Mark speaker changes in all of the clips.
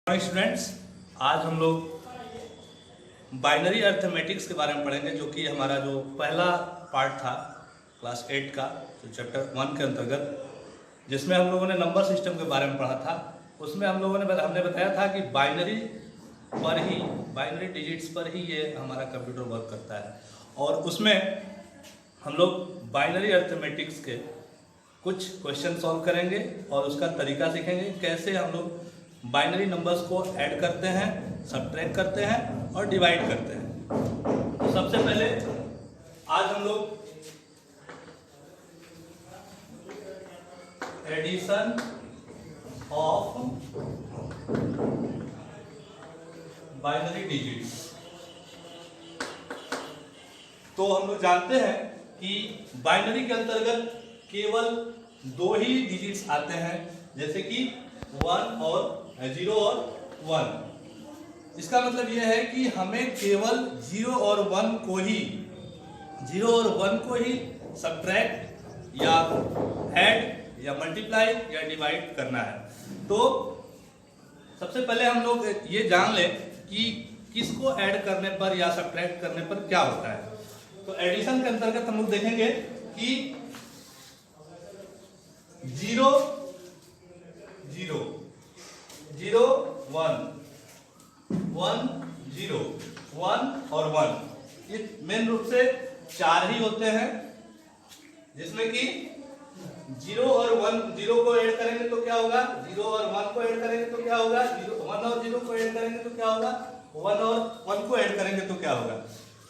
Speaker 1: Students, आज हम लोग बाइनरी अर्थमेटिक्स के बारे में पढ़ेंगे, जो कि हमारा जो पहला पार्ट था क्लास 8 का, जो चैप्टर 1 के अंतर्गत, जिसमें हम लोगों ने नंबर सिस्टम के बारे में पढ़ा था। उसमें हमने बताया था कि बाइनरी डिजिट्स पर ही ये हमारा कंप्यूटर वर्क करता है। और उसमें हम लोग बाइनरी अर्थमेटिक्स के कुछ क्वेश्चन सॉल्व करेंगे और उसका तरीका सीखेंगे, कैसे हम लोग बाइनरी नंबर्स को ऐड करते हैं, सब्ट्रैक्ट करते हैं और डिवाइड करते हैं। तो सबसे पहले आज हम लोग एडिशन ऑफ बाइनरी डिजिट्स। तो हम लोग जानते हैं कि बाइनरी के अंतर्गत केवल दो ही डिजिट्स आते हैं, जैसे कि 1 और 0 और 1। इसका मतलब यह है कि हमें केवल 0 और 1 को ही सब्ट्रैक्ट या ऐड या मल्टीप्लाई या डिवाइड करना है। तो सबसे पहले हम लोग ये जान लें कि किसको ऐड करने पर या सब्ट्रैक्ट करने पर क्या होता है। तो एडिशन के अंतर्गत हम लोग देखेंगे कि 0 0 0 1 1 0 1 और 1, ये मेन रूप से 4 ही होते हैं, जिसमें कि 0 और 1 0 को ऐड करेंगे तो क्या होगा, 0 और 1 को ऐड करेंगे तो क्या होगा, 1 और 0 को ऐड करेंगे तो क्या होगा, 1 और 1 को ऐड करेंगे तो क्या होगा।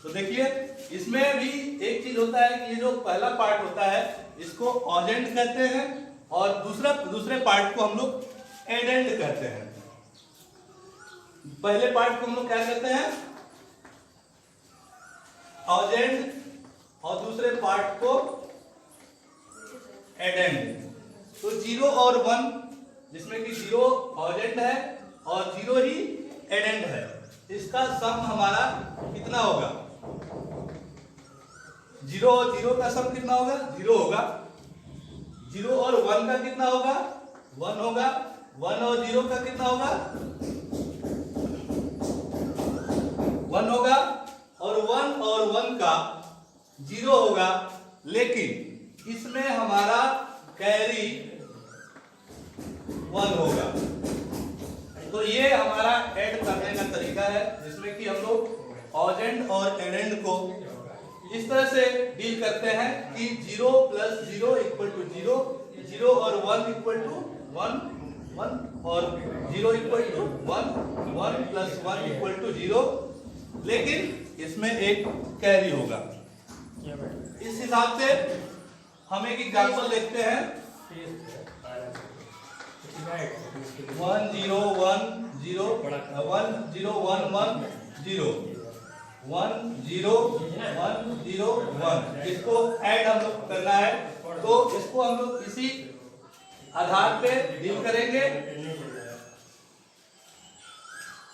Speaker 1: तो देखिए, इसमें भी एक चीज होता है कि ये जो पहला पार्ट होता है इसको ऑजेंड कहते हैं और दूसरे पार्ट को हम लोग एडेंड कहते हैं। पहले पार्ट को हम लोग क्या कहते हैं, ऑजेंड, और दूसरे पार्ट को एडेंड। तो 0 और 1, जिसमें कि 0 ऑजेंड है और 0 ही एडेंड है, इसका सम हमारा कितना होगा, 0 और 0 का सम कितना होगा, 0 होगा। 0 और 1 का कितना होगा, 1 होगा। 1 और 0 का कितना होगा, 1 होगा। और 1 और 1 का 0 होगा, लेकिन इसमें हमारा कैरी 1 होगा। तो ये हमारा ऐड करने का तरीका है, जिसमें कि हम लोग ऑजेंड और एडेंड को इस तरह से डील करते हैं कि 0 प्लस 0 इक्वल टू 0, 0 और 1 इक्वल टू 1, 1 और 0 equal to 1, 1 plus 1 equal to 0, लेकिन इसमें एक कैरी होगा। इस हिसाब से हम एक एग्जांपल देखते हैं, 1 0 1 0 1 0 1 1 0 1 0 1 0 1, इसको ऐड हम लोग करना है। तो इसको हम लोग इसी आधार पे डील करेंगे।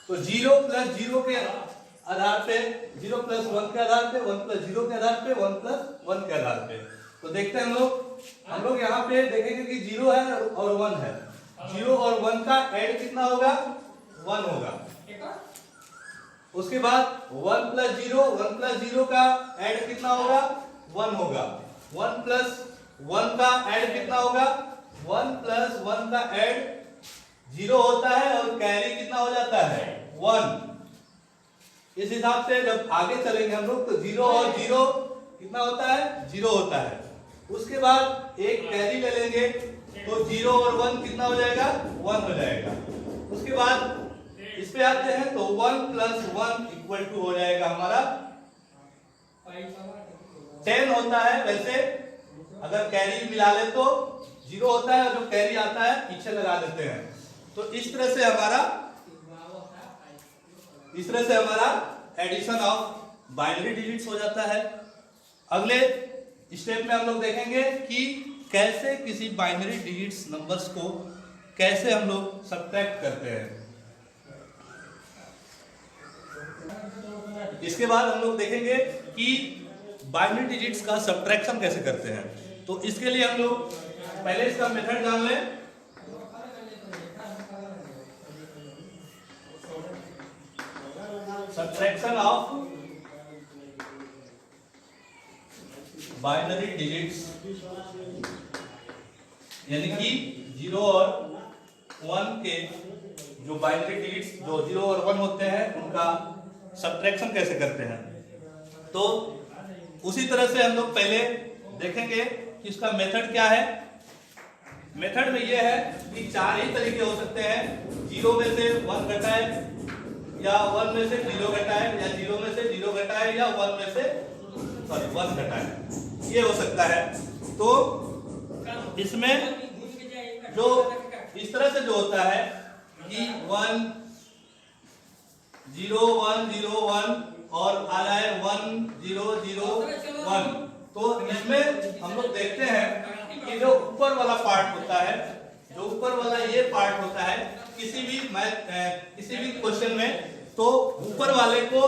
Speaker 1: तो 0 प्लस 0 के आधार पे, 0 प्लस 1 के आधार पे, 1 प्लस 0 के आधार पे, 1 प्लस 1 के आधार पे। तो देखते हैं हम लोग यहाँ पे देखेंगे कि 0 है और 1 है। 0 और 1 का ऐड कितना होगा, 1 होगा। उसके बाद 1 प्लस 0 का ऐड कितना होगा, 1 होगा। 1 प्लस 1 का ऐड कितना होगा, 1 प्लस 1 का ऐड 0 होता है और कैरी कितना हो जाता है, 1। इस हिसाब से जब आगे चलेंगे हम लोग, तो 0 और 0 कितना होता है, 0 होता है। उसके बाद एक कैरी ले लेंगे, तो 0 और 1 कितना हो जाएगा, 1 हो जाएगा। उसके बाद इस पे आते हैं, तो 1 प्लस 1 इक्वल टू हो जाएगा हमारा 10 होता है। वैसे अगर कैरी मिला ले तो 0 होता है, और जो कैरी आता है पीछे लगा देते हैं। तो इस तरह से हमारा एडिशन ऑफ बाइनरी डिजिट्स हो जाता है। अगले स्टेप में हम लोग देखेंगे कि कैसे किसी बाइनरी डिजिट्स नंबर्स को कैसे हम लोग सब्ट्रैक्ट करते हैं। इसके बाद हम लोग देखेंगे कि बाइनरी डिजिट्स का सब्ट्रैक्शन कैसे करते हैं। तो इसके लिए हम लोग पहले इसका मेथड जान लें। सब्ट्रैक्शन ऑफ बाइनरी डिजिट्स, यानी कि 0 और 1 के जो बाइनरी डिजिट्स जो 0 और 1 होते हैं उनका सब्ट्रैक्शन कैसे करते हैं। तो उसी तरह से हम लोग पहले देखेंगे कि इसका मेथड क्या है। मेथड में ये है कि 4 ही तरीके हो सकते हैं, 0 में से 1 घटाए, या 1 में से 0 घटाए, या 0 में से 0 घटाए, या 1 में से 1 घटाए, ये हो सकता है। तो इसमें जो इस तरह से जो होता है कि 1 0 1 0 1 और आ रहा है 1 0 0 1, तो इसमें हम लोग देखते हैं कि जो ऊपर वाला पार्ट होता है, जो ऊपर वाला ये पार्ट होता है किसी भी क्वेश्चन में, तो ऊपर वाले को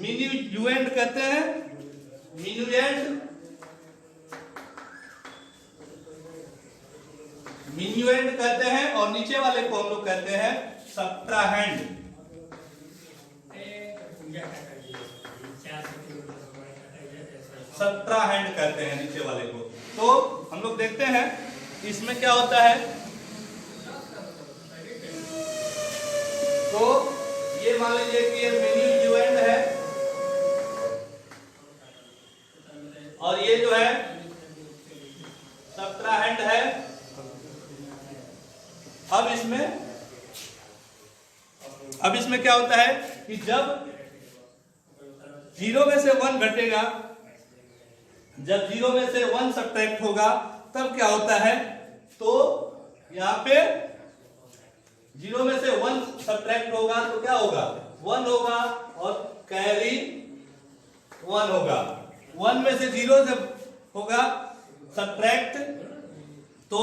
Speaker 1: मिन्यूएंड कहते हैं, मिन्यूएंड कहते हैं, और नीचे वाले को हम लोग कहते हैं सब्ट्राहेंड। सब्ट्राहेंड कहते हैं नीचे वाले को। तो हम लोग देखते हैं इसमें क्या होता है। तो ये मान लीजिए कि ये मिन्यूएंड है, और ये जो है सब्ट्राहेंड है। अब इसमें क्या होता है कि जब 0 में से 1 घटेगा, जब 0 में से 1 सब्ट्रैक्ट होगा, तब क्या होता है, तो यहाँ पे 0 में से 1 सब्ट्रैक्ट होगा तो क्या होगा, 1 होगा, और कैरी 1 होगा। 1 में से 0 जब होगा सब्ट्रैक्ट तो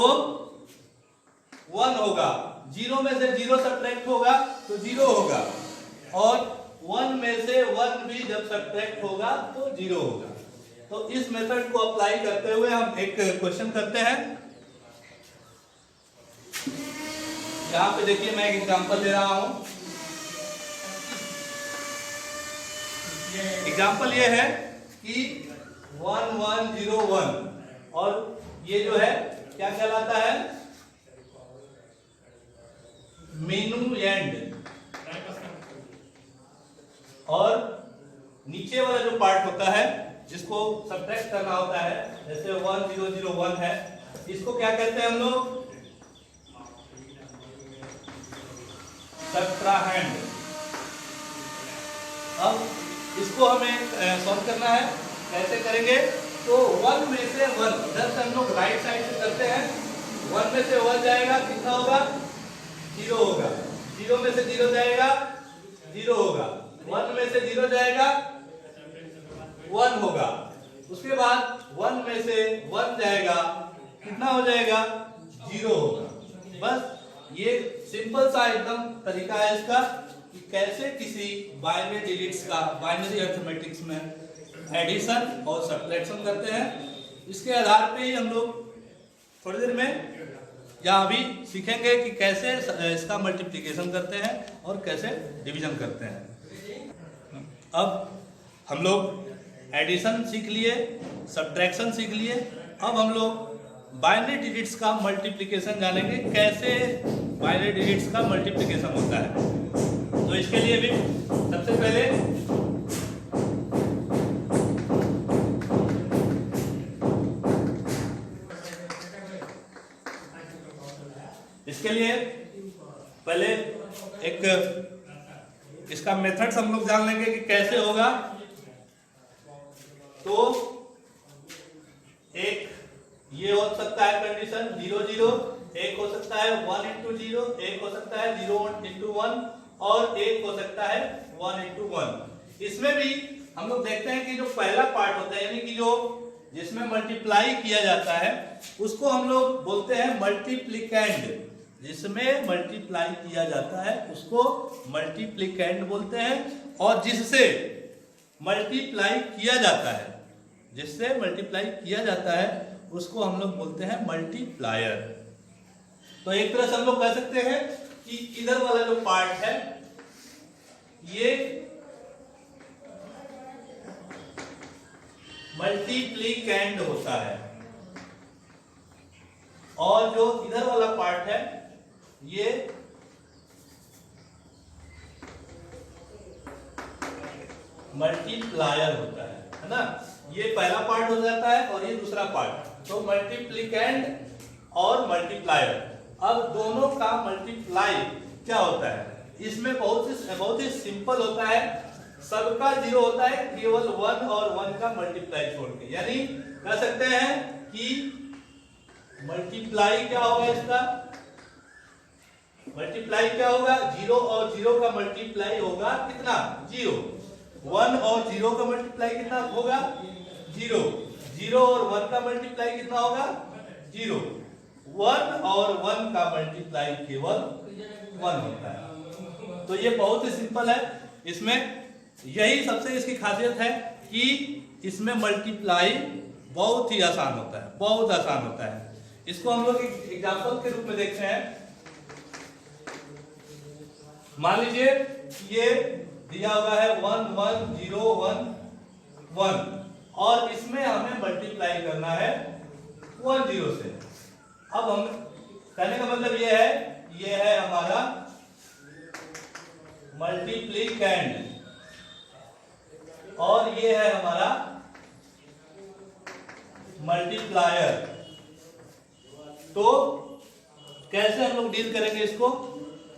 Speaker 1: 1 होगा, 0 में से 0 सब्ट्रैक्ट होगा तो 0 होगा, और 1 में से 1 भी जब सब्ट्रैक्ट होगा तो 0 होगा। तो इस मेथड को अप्लाई करते हुए हम एक क्वेश्चन करते हैं। यहां पे देखिए मैं एक एग्जांपल दे रहा हूं। एग्जांपल ये है कि 1 1 0 1, और ये जो है क्या कहलाता है, मिन्यूएंड, और नीचे वाला जो पार्ट होता है जिसको सब्ट्रैक्ट करना होता है, जैसे 1 0 0 1 है, इसको क्या कहते हैं हम लोग, सब्ट्राहेंड। अब इसको हमें सॉल्व करना है, कैसे करेंगे, तो 1 में से 1 इधर से हम लोग राइट साइड से करते हैं। 1 में से 1 जाएगा, कितना होगा, 0 होगा। 0 में से 0 जाएगा, 0 होगा। 1 में से 0 जाएगा, 1 होगा। उसके बाद 1 में से 1 जाएगा, कितना हो जाएगा, 0 होगा। बस ये सिंपल सा एकदम तरीका है इसका कि कैसे किसी बाइनरी डिजिट्स का बाइनरी अरिथमेटिक्स में एडिशन और सब्ट्रैक्शन करते हैं। इसके आधार पे ही हम लोग थोड़ी देर में या अभी सीखेंगे कि कैसे इसका मल्टीप्लिकेशन करते हैं और कैसे डिवीजन करते हैं। अब हम लोग एडिशन सीख लिए, सब्ट्रैक्शन सीख लिए, अब हम लोग बाइनरी डिजिट्स का मल्टीप्लिकेशन जानेंगे, कैसे बाइनरी डिजिट्स का मल्टीप्लिकेशन होता है। तो इसके लिए भी सबसे पहले एक इसका मेथड्स हम लोग जान लेंगे कि कैसे होगा। तो एक ये हो सकता है कंडीशन 0 0, एक हो सकता है 1 into 0, एक हो सकता है 0 into 1, और एक हो सकता है 1 into 1। इसमें भी हम लोग देखते हैं कि जो पहला पार्ट होता है, यानी कि जो जिसमें मल्टीप्लाई किया जाता है, उसको हम लोग बोलते हैं मल्टीप्लिकेंड। जिसमें मल्टीप्लाई किया जाता है उसको मल्टीप्लिकेंड बोलते हैं, और जिससे मल्टीप्लाई किया जाता है, जिससे मल्टीप्लाई किया जाता है उसको हम लोग बोलते हैं मल्टीप्लायर। तो एक तरह से हम लोग कह सकते हैं कि इधर वाला जो पार्ट है ये मल्टीप्लीकेंड होता है, और जो इधर वाला पार्ट है ये मल्टीप्लायर होता है ना। ये पहला पार्ट हो जाता है और ये दूसरा पार्ट, तो मल्टीप्लीकेंड और मल्टीप्लायर। अब दोनों का मल्टीप्लाई क्या होता है, इसमें बहुत ही सिंपल होता है, सबका जीरो होता है, केवल 1 और 1 का मल्टीप्लाई छोड़ के। यानी कह सकते हैं कि मल्टीप्लाई क्या होगा, इसका मल्टीप्लाई क्या होगा, 0 और 0 का मल्टीप्लाई होगा कितना, 0। 1 और 0 का मल्टीप्लाई कितना होगा, 0। 0 और 1 का मल्टीप्लाई कितना होगा, 0। 1 और 1 का मल्टीप्लाई केवल 1 होता है। तो ये बहुत ही सिंपल है, इसमें यही सबसे इसकी खासियत है कि इसमें मल्टीप्लाई बहुत ही आसान होता है, बहुत आसान होता है। इसको हम लोग एक एग्जांपल के रूप में देखते हैं। मान लीजिए ये दिया हुआ है 1 1 0 1 1, और इसमें हमें मल्टीप्लाई करना है 1 0 से। अब हम कहने का मतलब ये है हमारा मल्टीप्लीकेंड, और ये है हमारा मल्टीप्लायर। तो कैसे हम लोग डील करेंगे इसको,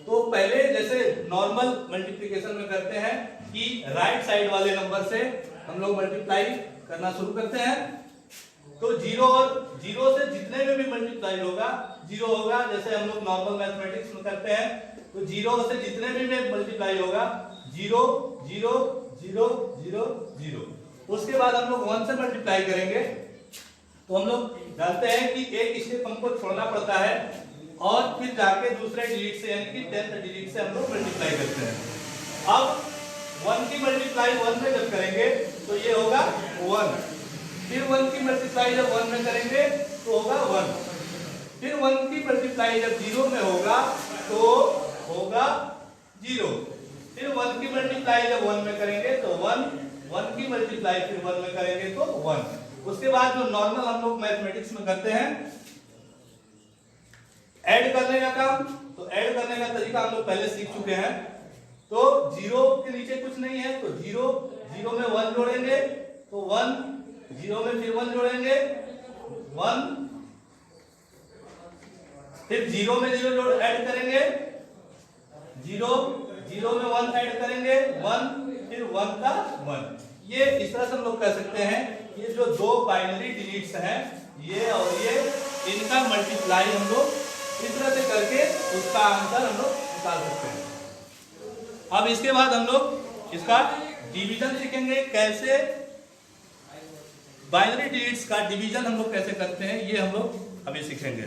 Speaker 1: तो पहले जैसे नॉर्मल मल्टीप्लिकेशन में करते हैं कि राइट साइड वाले नंबर से हम लोग मल्टीप्लाई करना शुरू करते हैं। तो 0 और 0 से जितने में भी मल्टीप्लाई होगा 0 होगा, जैसे हम लोग नॉर्मल मैथमेटिक्स में करते हैं। तो 0 से जितने भी में मल्टीप्लाई होगा 0 0 0 0 0। उसके बाद हम लोग 1 से मल्टीप्लाई करेंगे, तो हम लोग जानते हैं कि एक स्टेप हमको छोड़ना पड़ता है, और फिर जाके दूसरे डिजिट से यानी कि 10th डिजिट से हम लोग मल्टीप्लाई करते हैं। अब 1 की मल्टीप्लाई 1 में जब करेंगे तो ये होगा 1, फिर 1 की मल्टीप्लाई जब 1 में करेंगे तो होगा 1, फिर 1 की मल्टीप्लाई जब 0 में होगा तो होगा 0, फिर 1 की मल्टीप्लाई जब 1 में करेंगे तो 1, 1 की मल्टीप्लाई फिर 1 में करेंगे तो 1। उसके बाद जो नॉर्मल हम लोग मैथमेटिक्स में करते हैं ऐड करने का काम, तो ऐड करने का तरीका हम लोग पहले सीख चुके हैं। तो 0 के नीचे कुछ नहीं है, तो 0 में 1 जोड़ेंगे, तो 1, 0 में फिर 1 जोड़ेंगे 1, फिर 0 में 0 जोड़ ऐड करेंगे 0 में 1 ऐड करेंगे 1, फिर 1 का 1। ये इस तरह से हम लोग कह सकते हैं ये जो दो बाइनरी डिजिट्स हैं ये और ये, इनका मल्टीप्लाई हम लोग इस तरह से करके उसका आंसर हम लोग निकाल सकते हैं। अब इसके बाद हम लोग इसका डिवीजन सीखेंगे, कैसे बाइनरी डिजिट्स का डिवीजन हम लोग कैसे करते हैं ये हम लोग अभी सीखेंगे।